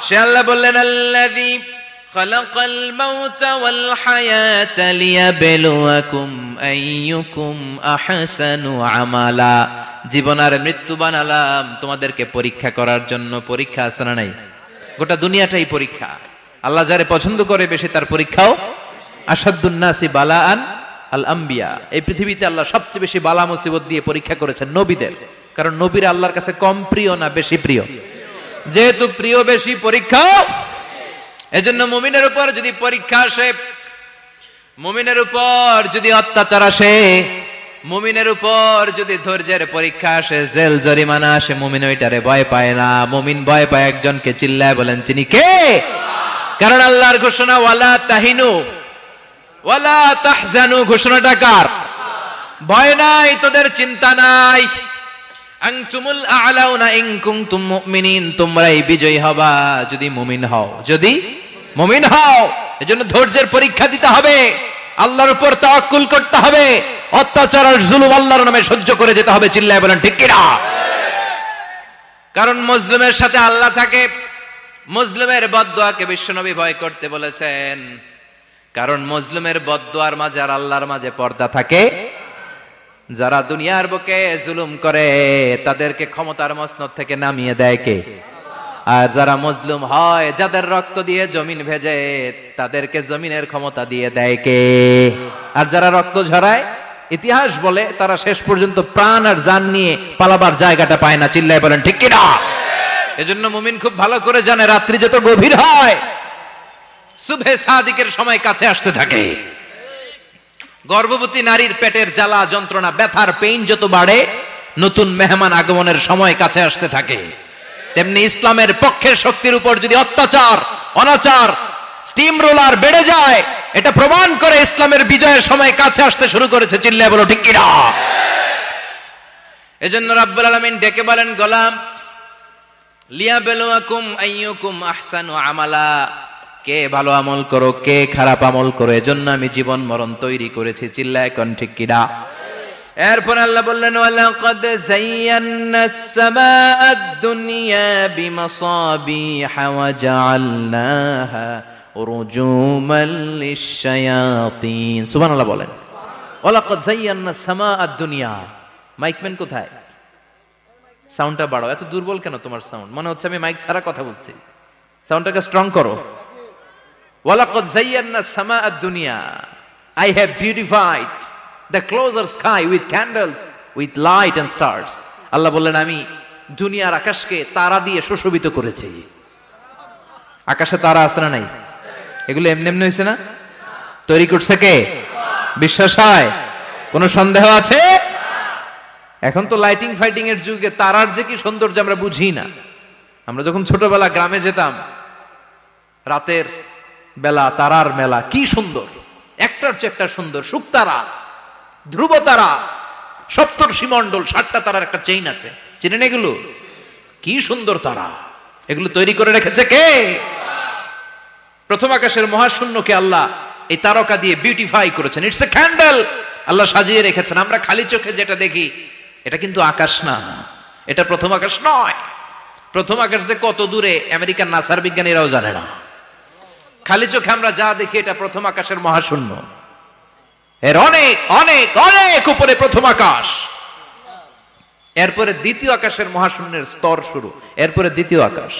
সে আল্লাহ বললেন আল্লাযী খালাকাল মাউতা ওয়াল হায়াতা লিয়াবলুয়াকুম আইয়ুকুম আহসানু আমালা। জীবন আর মৃত্যু বানালাম তোমাদেরকে পরীক্ষা করার জন্য। পরীক্ষা আছে না নাই? গোটা দুনিয়াটাই পরীক্ষা। আল্লাহ যারে পছন্দ করে বেশি তার পরীক্ষাও। আসাদ্দুন নাসি বালাআন আল আম্বিয়া। এই পৃথিবীতে আল্লাহ সবচেয়ে বেশি বালা মুসিবত দিয়ে পরীক্ষা করেছেন নবীদের। কারণ নবীরা আল্লাহর কাছে কম প্রিয় না বেশি প্রিয়? যেহেতু প্রিয় বেশি, পরীক্ষাও। এজন্য মুমিনের উপর যদি পরীক্ষা আসে, মুমিনের উপর যদি অত্যাচার আসে, মুমিনের উপর যদি ধৈর্যের পরীক্ষা আসে, জেল জরিমানা আসে, মুমিন ওইটারে ভয় পায় না। মুমিন ভয় পায় একজনকে। চিল্লায় বলেন তিনি কে? কারণ আল্লাহর ঘোষণা ওয়ালা তাহিনু ওয়ালা তাহজানু। ঘোষণাটা কার? ভয় নাই, তোদের চিন্তা নাই। আনতুমুল আ'লাউনা ইন কুনতুম মুমিনিন। তোমরাই বিজয়ী হবা যদি মুমিন হও। যদি মুমিন হও। এজন্য ধৈর্যের পরীক্ষা দিতে হবে, আল্লাহর উপর তাওয়াক্কুল করতে হবে, অত্যাচার আর জুলুম আল্লাহর নামে সহ্য করে যেতে হবে। চিল্লায় বলেন ঠিক কি না? কারণ মুসলিমের সাথে আল্লাহ থাকে। মুসলিমের বদদুয়াকে বিশ্বনবী ভয় করতে বলেছেন। কারণ মুসলিমের বদদুয়ার মাঝে আর আল্লাহর মাঝে পর্দা থাকে। যারা দুনিয়ার বুকে জুলুম করে তাদেরকে ক্ষমতার মসনদ থেকে নামিয়ে দেয় কে? আর যারা মজলুম হয়, যাদের রক্ত দিয়ে জমিন ভেজে, তাদেরকে জমিনের ক্ষমতা দিয়ে দেয় কে? আর যারা রক্ত ঝরায়, ইতিহাস বলে তারা শেষ পর্যন্ত প্রাণ আর জান নিয়ে পালাবার জায়গাটা পায় না। চিল্লায় বলেন ঠিক কি না? এজন্য মুমিন খুব ভালো করে জানে রাত্রি যত গভীর হয়, সুবহে সাদিকের সময় কাছে আসতে থাকে। গর্ভবতী নারীর পেটের জ্বালা যন্ত্রণা, ব্যথার পেইন যত বাড়ে, নতুন মেহমান আগমনের সময় কাছে আসতে থাকে। তেমনি ইসলামের পক্ষের শক্তির উপর যদি অত্যাচার, অনাচার, স্টিম রোলার বেড়ে যায়, এটা প্রমাণ করে ইসলামের বিজয়ের সময় কাছে আসতে শুরু করেছে। চিল্লায় বলো ঠিক কি না? এজন্য রাব্বুল আলামিন ডেকে বলেন, গোলাম লিয়াবলুয়াকুম আইয়ুকুম আহসানু আমালা। কে ভালো আমল করো, কে খারাপ আমল করো, এজন্য আমি জীবন মরণ তৈরি করেছি। চিল্লায় কোন ঠিক কি না? এরপর আল্লাহ বললেন ওয়ালাকাদ যায়্যানাস সামাআদ দুনিয়া বিমাসাবিহা ওয়া জাআলনাহা রুজুমান লিশ-শায়াতিন। সুবহানাল্লাহ বলেন। ওয়ালাকাদ যায়্যানাস সামাআদ দুনিয়া। মাইকম্যান কোথায়? সাউন্ডটা বাড়াও। এত দুর্বল কেন তোমার সাউন্ড? মনে হচ্ছে আমি মাইক ছাড়া কথা বলছি। সাউন্ডটাকে স্ট্রং করো। ওয়ালাকাদ যায়্যানাস সামাআদ দুনিয়া। I have beautified the closer sky with candles, with light and stars. আল্লাহ বললেন আমি দুনিয়ার আকাশকে তারা দিয়ে সুশোভিত করেছি। আকাশে তারা আছে না নাই? এগুলো এমনি এমনি হয়েছে না? তৈরি করছে কে? বিশ্বাস হয়? কোনো সন্দেহ আছে? এখন তো লাইটিং ফাইটিং এর যুগে তারার যে কি সৌন্দর্য আমরা বুঝি না। আমরা যখন ছোটবেলা গ্রামে যেতাম, রাতের বেলা তারার মেলা, কি সুন্দর, একটার চেয়ে একটা সুন্দর। শুকতারা, ধ্রুব তারা, সপ্তর্ষিমণ্ডল, 7টা তারার একটা চেইন আছে, চিনেন এগুলো? কি সুন্দর তারা! এগুলো তৈরি করে রেখেছে কে? প্রথম আকাশের মহাশূন্যকে আল্লাহ এই তারকা দিয়ে বিউটিফাই করেছেন। It's a candle. আল্লাহ সাজিয়ে রেখেছেন। আমরা খালি চোখে যেটা দেখি এটা কিন্তু আকাশ না, এটা প্রথম আকাশ নয়। প্রথম আকাশ যে কত দূরে আমেরিকার নাসার বিজ্ঞানীরাও জানে না। খালি চোখে আমরা যা দেখি এটা প্রথম আকাশের মহাশূন্য। এর অনেক অনেক অনেক উপরে প্রথম আকাশ। এরপরে দ্বিতীয় আকাশের মহাশূন্যের স্তর শুরু, এরপরে দ্বিতীয় আকাশ,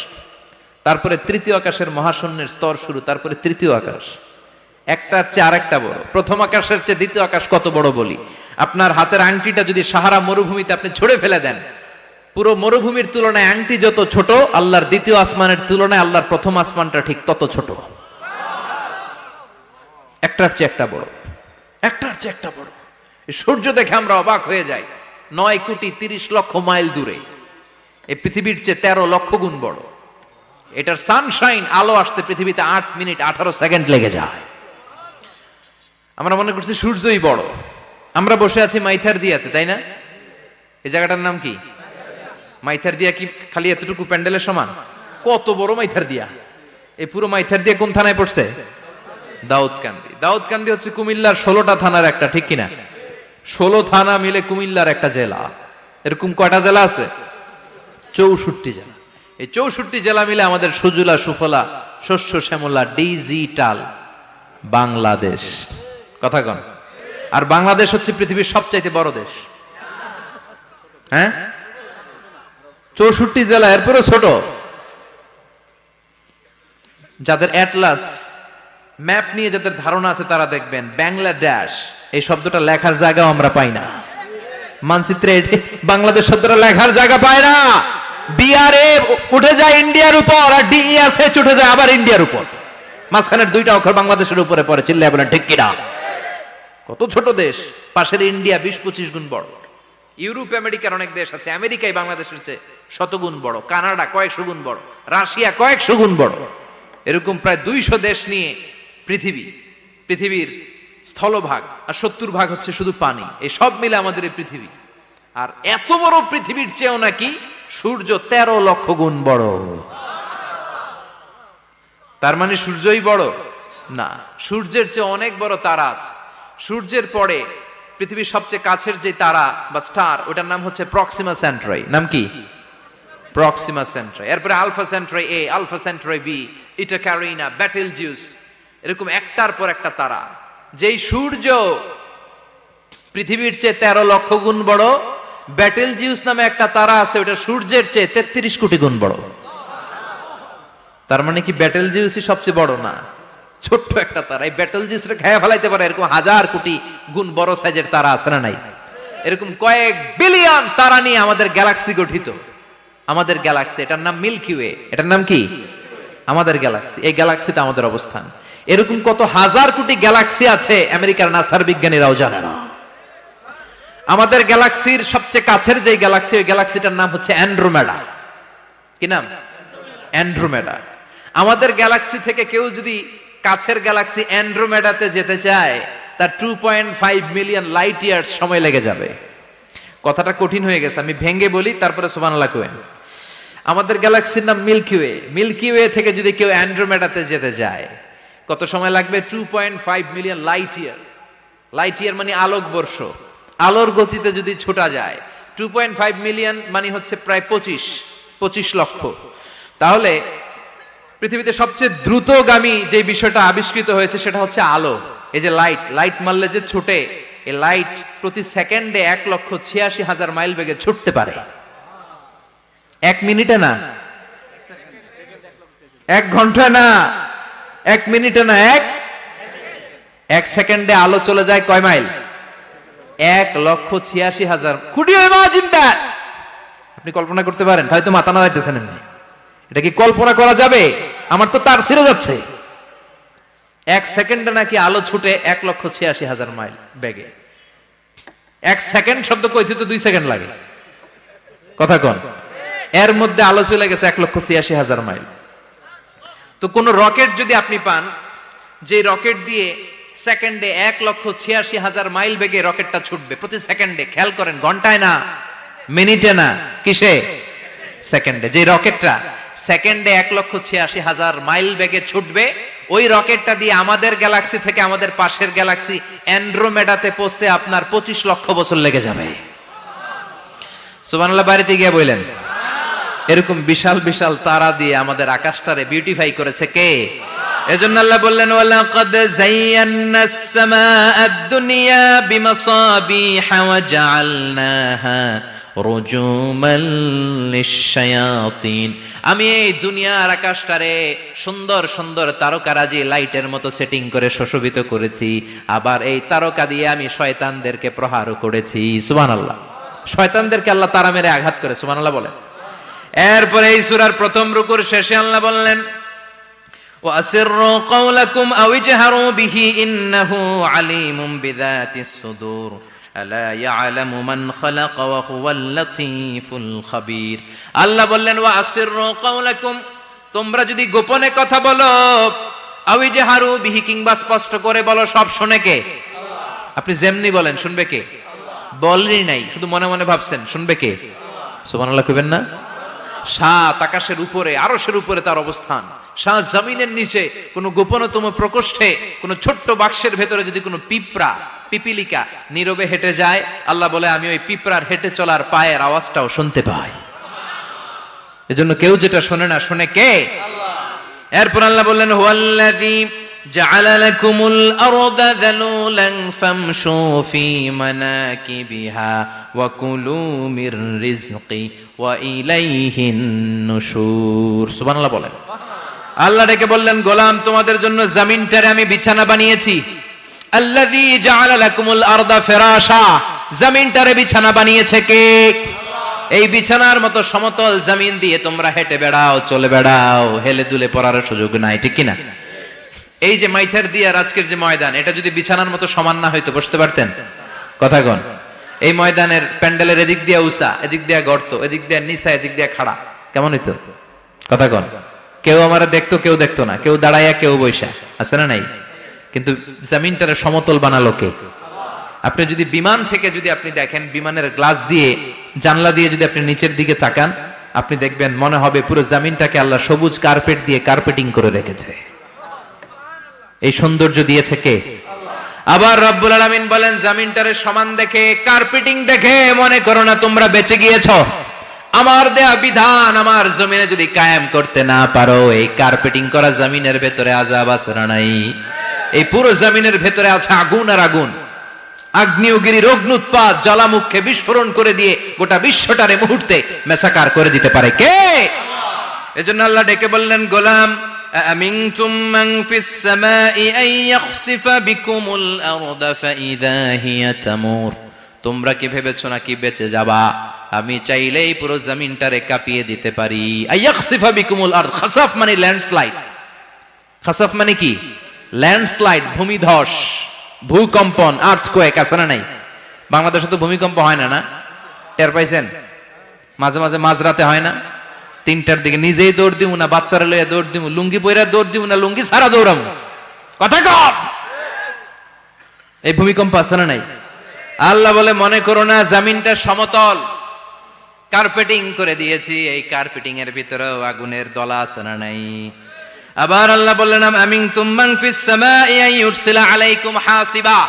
তারপরে তৃতীয় আকাশের মহাশূন্যের স্তর শুরু, তারপরে তৃতীয় আকাশ। একটার চেয়ে আরেকটা বড়। প্রথম আকাশের চেয়ে দ্বিতীয় আকাশ কত বড় বলি, আপনার হাতের আংটিটা যদি সাহারা মরুভূমিতে আপনি ছুঁড়ে ফেলে দেন, পুরো মরুভূমির তুলনায় আংটি যত ছোট, আল্লাহর দ্বিতীয় আসমানের তুলনায় আল্লাহর প্রথম আসমানটা ঠিক তত ছোট। একটার চেয়ে একটা বড়, একটার চেয়ে একটা বড়। সূর্য দেখে আমরা অবাক হয়ে যাই। 9,30,00,000 মাইল দূরে। এই পৃথিবীর চেয়ে 13 লক্ষ গুণ বড়। এটার সানশাইন, আলো আসতে পৃথিবীতে 8 মিনিট 18 সেকেন্ড লেগে যায়। আমরা মনে করছি সূর্যই বড়। আমরা বসে আছি মাইথার দিয়াতে, তাই না? এই জায়গাটার নাম কি? মাইথার দিয়া। কি খালি এতটুকু প্যান্ডেলের সমান? কত বড় মাইথার দিয়া! এই পুরো মাইথার দিয়া কোন থানায় পড়ছে? দাউদকান্দি। দাউদকান্দি হচ্ছে কুমিল্লার 16টা থানার একটা, ঠিক কিনা? 16 থানা মিলে কুমিল্লার একটা জেলা। এরকম কয়টা জেলা আছে? 64 জেলা। এই 64 জেলা মিলে আমাদের সুজলা সুফলা শস্য শ্যামলা ডিজিটাল বাংলাদেশ। কথা কন। আর বাংলাদেশ হচ্ছে পৃথিবীর সবচাইতে বড় দেশ। হ্যাঁ, 64 জেলা, এরপরে ছোট। যাদের অ্যাটলাস ম্যাপ নিয়ে যাদের ধারণা আছে তারা দেখবেন বাংলাদেশ এই শব্দটা লেখার জায়গাও আমরা পাই না। মানচিত্রে বাংলাদেশ শব্দটা লেখার জায়গা পায় না। বিআরএ উঠে যায় ইন্ডিয়ার উপর, আর ডিএসএচ উঠে যায় আবার ইন্ডিয়ার উপর। মাঝখানের দুইটা অক্ষর বাংলাদেশের উপরে পড়ে। চিল্লায় বলেন ঠিক কিনা? কত ছোট দেশ। পাশের ইন্ডিয়া 20-25 গুণ বড়। ইউরোপ আমেরিকার অনেক দেশ আছে, আমেরিকায় বাংলাদেশের চেয়ে শতগুণ বড়। কানাডা কয়েকশো গুণ বড়, রাশিয়া কয়েকশো গুণ বড়। এরকম প্রায় 200 দেশ নিয়ে পৃথিবীর স্থলভাগ, আর 70% হচ্ছে শুধু পানি। এই সব মিলে আমাদের এই পৃথিবী। আর এত বড় পৃথিবীর চেয়েও নাকি সূর্য 13 লক্ষ গুণ বড়। তার মানে সূর্যই বড় না, সূর্যের চেয়ে অনেক বড় তারা আছে। সূর্যের পরে পৃথিবীর সবচেয়ে কাছের যে তারা বা স্টার, ওটার নাম হচ্ছে প্রক্সিমা সেন্ট্রাই। নাম কি? প্রক্সিমা সেন্ট্রাই। এরপরে আলফা সেন্ট্রাই এ, আলফা সেন্ট্রাই বি, ইটা ক্যারিনা, ব্যাটেলজিউস, এরকম একটার পর একটা তারা। যেই সূর্য পৃথিবীর চেয়ে 13 লক্ষ গুণ বড়, ব্যাটেলজিউস নামে একটা তারা আছে, ওটা সূর্যের চেয়ে 33 কোটি গুণ বড়। তার মানে কি ব্যাটেলজিউসই সবচেয়ে বড় না, ছোট্ট একটা তারা। এই ব্যাটেলজিউসরে খেয়ে ফেলাইতে পারে এরকম 1000 কোটি গুণ বড় সাইজের তারা আছে না নাই? এরকম কয়েক বিলিয়ন তারা নিয়ে আমাদের গ্যালাক্সি গঠিত। আমাদের গ্যালাক্সি, এটার নাম মিল্কি ওয়ে। এটার নাম কি? আমাদের গ্যালাক্সি। এই গ্যালাক্সিতে আমাদের অবস্থান। এরকম কত হাজার কোটি গ্যালাক্সি আছে আমেরিকার নাসার বিজ্ঞানীরাও জানে না। আমাদের গ্যালাক্সির সবচেয়ে কাছের যে গ্যালাক্সি, ওই গ্যালাক্সিটার নাম হচ্ছে অ্যান্ড্রোমেডা। কি নাম? অ্যান্ড্রোমেডা। আমাদের গ্যালাক্সি থেকে কেউ যদি কাছের গ্যালাক্সি অ্যান্ড্রোমেডাতে যেতে চায়, তার 2.5 মিলিয়ন লাইট ইয়ার্স সময় লেগে যাবে। কথাটা কঠিন হয়ে গেছে, আমি ভেঙে বলি, তারপরে সুবহানাল্লাহ কইেন। আমাদের গ্যালাক্সির নাম মিল্কি ওয়ে। মিল্কি ওয়ে থেকে যদি কেউ অ্যান্ড্রোমেডাতে যেতে যায়, কত সময় লাগবে? 2.5 million light year. Light year মানে আলোক বর্ষ। আলোর গতিতে যদি ছোটা যায়, 2.5 মিলিয়ন মানে হচ্ছে প্রায় 25 লক্ষ। তাহলে পৃথিবীতে সবচেয়ে দ্রুতগামী যে বিষয়টা আবিষ্কৃত হয়েছে সেটা হচ্ছে আলো। এই যে লাইট মারলে যে ছুটে, এই লাইট প্রতি সেকেন্ডে 1,86,000 মাইল বেগে ছুটতে পারে। 1 মিনিটে না, 1 ঘন্টায় না, 1 মিনিটে না, 1 সেকেন্ডে আলো চলে যায় কয় mile? 1,86,000। Could you imagine that? আপনি কল্পনা করতে পারেন? হয়তো মাথা নাড়াইতেছেন এমনি। এটা কি কল্পনা করা যাবে? আমার তো তার ছিঁড়ে যাচ্ছে। 1 সেকেন্ডে নাকি আলো ছুটে 1,86,000 মাইল বেগে। 1 সেকেন্ড শব্দ কইতে তো 2 সেকেন্ড লাগে। কথা কন। এর মধ্যে আলো চলে গেছে 1,86,000 মাইল। তো কোন রকেট যদি আপনি পান, যে রকেট দিয়ে সেকেন্ডে 1,86,000 মাইল বেগে রকেটটা ছুটবে প্রতি সেকেন্ডে, খেয়াল করেন, ঘন্টায় না, মিনিটে না, কিসে? সেকেন্ডে। যে রকেটটা সেকেন্ডে 1,86,000 মাইল বেগে ছুটবে, ওই রকেটটা দিয়ে আমাদের গ্যালাক্সি থেকে আমাদের পাশের গ্যালাক্সি অ্যান্ড্রোমেডাতে পৌঁছতে আপনার 25 লক্ষ বছর লেগে যাবে। সুবহানাল্লাহ বাড়িতে গিয়ে বললেন। এরকম বিশাল বিশাল তারা দিয়ে আমাদের আকাশটারে বিউটিফাই করেছে কে? এজন্য আল্লাহ বললেন, ওয়ালাকাদ যায়্যানাস সামাআদ দুনিয়া বিমাসাবিহা ওয়া জাআলনাহা রুজুমান লিশ-শায়াতিন। আমি এই দুনিয়ার আকাশটারে সুন্দর সুন্দর তারকারাজি লাইটের মতো সেটিং করে সুশোভিত করেছি। আবার এই তারকা দিয়ে আমি শয়তানদেরকে প্রহারও করেছি। সুবহানাল্লাহ। শয়তানদেরকে আল্লাহ তারা মেরে আঘাত করে। সুবহানাল্লাহ বলেন। এরপরে এই সূরার প্রথম রুকুর শেষে আল্লাহ বললেন, ওয়াসিররু কাওলাকুম আও ইজহারু বিহি ইন্নাহু আলিমুম বিযাতিস সুদূর আলা ইয়ালামু মান খালাকা ওয়া হুয়াল লাতীফুল খাবীর। আল্লাহ বললেন, ওয়াসিররু কাওলাকুম, তোমরা যদি গোপনে কথা বলো, আও ইজহারু বিহি, কিংবা স্পষ্ট করে বলো, সব শুনে কে? আল্লাহ। আপনি যেমনি বলেন শুনবে কে? বলেনই নাই, শুধু মনে মনে ভাবছেন, শুনবে কে? সুবহানাল্লাহ কইবেন না? সাত আকাশের উপরে, আরশের উপরে তার অবস্থান, সাত জমিনের নিচে কোন গোপনতম প্রকোষ্ঠে, কোন ছোট্ট বাক্সের ভেতরে যদি কোনো পিপিলিকা নীরবে হেঁটে যায়, আল্লাহ বলে আমি ওই পিঁপড়ার হেঁটে চলার পায়ের আওয়াজটাও শুনতে পাই। এজন্য কেউ যেটা শোনে না, শোনে কে? এরপর আল্লাহ বললেন হুয়াল্লাযী জাআলা লাকুমুল আরদা যালুলান ফামশু ফি মানাকিবিহা ওয়া কুলু মির রিজকি ওয়া ইলাইহিন নুশুর। সুবহানাল্লাহ বলেন। আল্লাহ ডেকে বললেন, গোলাম তোমাদের জন্য জমিনটারে আমি বিছানা বানিয়েছি। আল্লাযী জাআলা লাকুমুল আরদা ফিরাশা, জমিনটারে বিছানা বানিয়েছে কে? এই বিছানার মতো সমতল জমিন দিয়ে তোমরা হেঁটে বেড়াও, চলে বেড়াও, হেলে দুলে পড়ার সুযোগ নাই, ঠিক কিনা? এই যে মাইথার দিয়ে আর আজকের যে ময়দান, এটা যদি বিছানার মতো সমান না হয়তো বসতে পারতেন? কথা কন। এই ময়দানের প্যান্ডেলের এদিক দিয়ে উঁচা, এদিক দিয়ে গর্ত, এদিক দিয়ে নিচা, এদিক দিয়ে খাড়া, কেমন হইতো? কথা কন। কেউ আমারা দেখতো, কেউ দেখতো না, কেউ দাঁড়াইয়া, কেউ বৈশা, আছে না নাই? কিন্তু জমিনটারে সমতল বানালো কে? আপনি যদি বিমান থেকে যদি আপনি দেখেন, বিমানের গ্লাস দিয়ে, জানলা দিয়ে যদি আপনি নিচের দিকে তাকান, আপনি দেখবেন মনে হবে পুরো জমিনটাকে আল্লাহ সবুজ কার্পেট দিয়ে কার্পেটিং করে রেখেছে। এই সৌন্দর্য দিয়েছে কে? আবার রব্বুল আলামিন বলেন, জমিনটারে সমান দেখে, কার্পেটিং দেখে মনে করো না তোমরা বেঁচে গিয়েছো। আমার দেয়া বিধান আমার জমিনে যদি কায়েম করতে না পারো, এই কার্পেটিং করা জমিনের ভেতরে আযাব আছে না নাই? এই পুরো জমিনের ভেতরে আছে আগুন আর আগুন। আগ্নেয়গিরির অগ্নুৎপাত জ্বালামুখে বিস্ফোরণ করে দিয়ে গোটা বিশ্বটারে মুহূর্তে মেসাকার করে দিতে পারে কে? এজন্য আল্লাহ ডেকে বললেন, গোলাম আমিনতুম মান ফিস সামাই আন ইয়াখসিফা বিকুমুল আরদা ফাইযা হিয়া তামুর। তোমরা কি ভেবেছো নাকি বেঁচে যাবা? আমি চাইলেই পুরো জমিনটারে কাঁপিয়ে দিতে পারি। আন ইয়াখসিফা বিকুমুল আরদ, খাসাফ মানে ল্যান্ডস্লাইড। খাসাফ মানে কি? ল্যান্ডস্লাইড, ভূমিধস, ভূকম্পন, আর্থকোয়েক, আছে না নাই? বাংলাদেশে তো ভূমিকম্প হয় না, না? টের পাইছেন? মাঝে মাঝে মাঝরাতে হয় না? 3টার দিকে নিজেই দৌড় দিব না বাচ্চারা লইয়া দৌড় দিব, লুঙ্গি পইরা দৌড় দিব না লুঙ্গি ছাড়া দৌড়াবো, কথা কর। এই ভূমিকম্প আছে না নাই? আল্লাহ বলে, মনে করো না জমিনটা সমতল, কার্পেটিং করে দিয়েছি। এই কার্পেটিং এর ভিতরেও আগুনের দলা আছে না নাই? আবার আল্লাহ বললেন, আমিনতুম মান ফিস সামাই আন ইউরসিলা আলাইকুম হাসিবা।